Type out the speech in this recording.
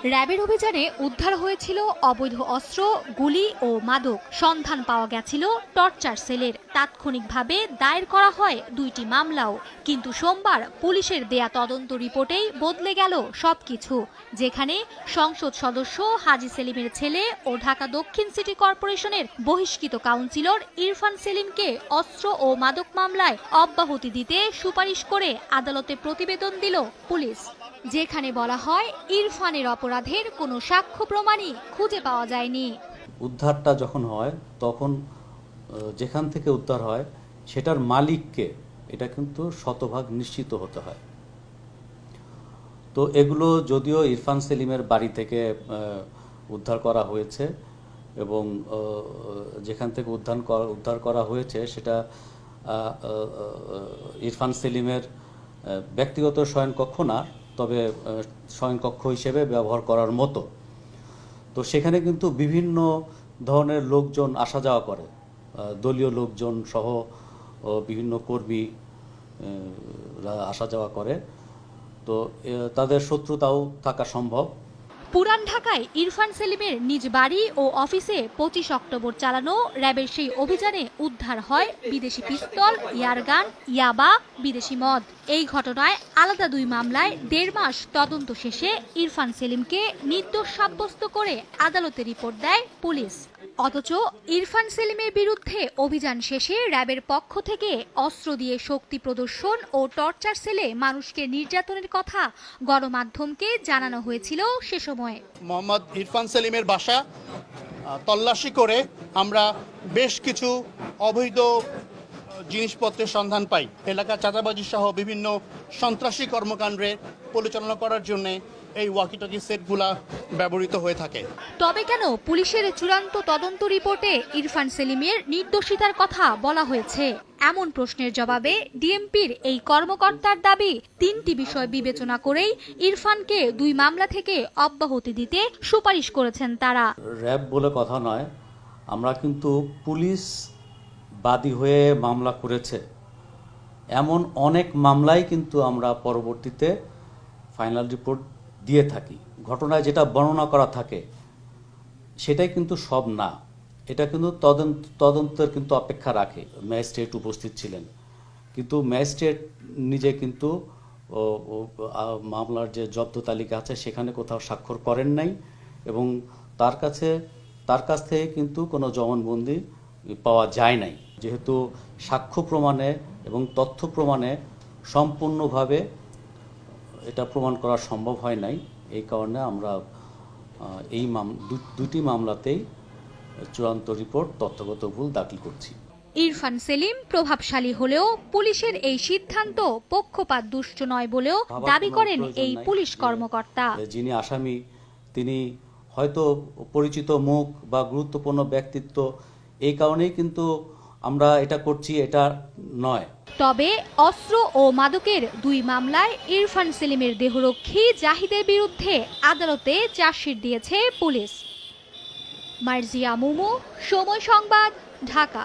র্যাবের অভিযানে উদ্ধার হয়েছিল অবৈধ অস্ত্র, গুলি ও মাদক। সন্ধান পাওয়া গেছিল টর্চার সেলের। তাৎক্ষণিকভাবে দায়ের করা হয় 2টি মামলাও। কিন্তু সোমবার পুলিশের দেয়া তদন্ত রিপোর্টেই বদলে গেল সবকিছু। যেখানে সংসদ সদস্য হাজী সেলিমের ছেলে ও ঢাকা দক্ষিণ সিটি কর্পোরেশনের বহিষ্কৃত কাউন্সিলর ইরফান সেলিমকে অস্ত্র ও মাদক মামলায় অব্যাহতি দিতে সুপারিশ করে আদালতে প্রতিবেদন দিল পুলিশ। যেখানে বলা হয় ইরফানের অপরাধের কোনো সাক্ষ্য প্রমাণই খুঁজে পাওয়া যায়নি। উদ্ধারটা যখন হয় তখন যেখান থেকে উদ্ধার হয় সেটার মালিককে এটা কিন্তু শতভাগ নিশ্চিত হতে হয়। তো এগুলো যদিও ইরফান সেলিমের বাড়ি থেকে উদ্ধার করা হয়েছে এবং যেখান থেকে উদ্ধার করা হয়েছে সেটা ইরফান সেলিমের ব্যক্তিগত শয়নকক্ষ না, তবে শয়নকক্ষ হিসেবে ব্যবহার করার মতো। তো সেখানে কিন্তু বিভিন্ন ধরনের লোকজন আসা যাওয়া করে, দলীয় লোকজন সহ বিভিন্ন কর্মী আসা যাওয়া করে। তো তাদের শত্রুতাও থাকা সম্ভব। পুরান ঢাকায় ইরফান সেলিমের নিজ বাড়ি ও অফিসে 25 অক্টোবর চালানো র্যাবের সেই অভিযানে উদ্ধার হয় বিদেশি পিস্তল, ইয়ারগান, ইয়াবা, বিদেশি মদ। এই ঘটনায় আলাদা 2 মামলায় 1.5 মাস তদন্ত শেষে ইরফান সেলিমকে নির্দোষ সাব্যস্ত করে আদালতে রিপোর্ট দেয় পুলিশ। অথচ ইরফান সেলিমের বিরুদ্ধে অভিযান শেষে র্যাবের পক্ষ থেকে অস্ত্র দিয়ে শক্তি প্রদর্শন ও টর্চার সেলে মানুষকে নির্যাতনের কথা গণমাধ্যমকে জানানো হয়েছিল সে সময়ে। মোহাম্মদ ইরফান সেলিমের বাসা তল্লাশি করে আমরা বেশ কিছু অবৈধ জিনিসপত্রের সন্ধান পাই। এলাকা চাঁদাবাজি সহ বিভিন্ন সন্ত্রাসী কর্মকাণ্ডে পরিচালনা করার জন্য এই ওয়াকিটকি সেটগুলা ব্যবহৃত হয়ে থাকে। তবে কেন পুলিশের চূড়ান্ত তদন্ত রিপোর্টে ইরফান সেলিমের নির্দোষিতার কথা বলা হয়েছে? এমন প্রশ্নের জবাবে ডিএমপির এই কর্মকর্তার দাবি, 3টি বিষয় বিবেচনা করেই ইরফানকে 2 মামলা থেকে অব্যাহতি দিতে সুপারিশ করেছেন তারা। র্যাব বলে কথা নয়, আমরা কিন্তু পুলিশ বাদী হয়ে মামলা করেছে এমন অনেক মামলাই কিন্তু আমরা পরবর্তীতে ফাইনাল রিপোর্ট দিয়ে থাকি। ঘটনায় যেটা বর্ণনা করা থাকে সেটাই কিন্তু সব না, এটা কিন্তু তদন্তের কিন্তু অপেক্ষা রাখে। ম্যাজিস্ট্রেট উপস্থিত ছিলেন, কিন্তু ম্যাজিস্ট্রেট নিজে কিন্তু মামলার যে জব্দ তালিকা আছে সেখানে কোথাও স্বাক্ষর করেন নাই এবং তার কাছ থেকে কিন্তু কোনো জবানবন্দি পাওয়া যায় নাই। যেহেতু সাক্ষ্য প্রমাণে এবং তথ্য প্রমাণে সম্পূর্ণভাবে এটা প্রমাণ করা সম্ভব হয় নাই, এই কারণে আমরা এই 2টি মামলাতেই চূড়ান্ত রিপোর্ট তথ্যগত ভুল দাখিল করছি। ইরফান সেলিম প্রভাবশালী হলেও পুলিশের এই সিদ্ধান্ত পক্ষপাত দুষ্ট নয় বলেও দাবি করেন এই পুলিশ কর্মকর্তা। যিনি আসামি তিনি হয়তো পরিচিত মুখ বা গুরুত্বপূর্ণ ব্যক্তিত্ব, এই কারণেই কিন্তু আমরা এটা করছি, এটা নয়। তবে অস্ত্র ও মাদকের 2 মামলায় ইরফান সেলিমের দেহরক্ষী জাহিদের বিরুদ্ধে আদালতে চার্জশিট দিয়েছে পুলিশ। মার্জিয়া মুমু, সময় সংবাদ, ঢাকা।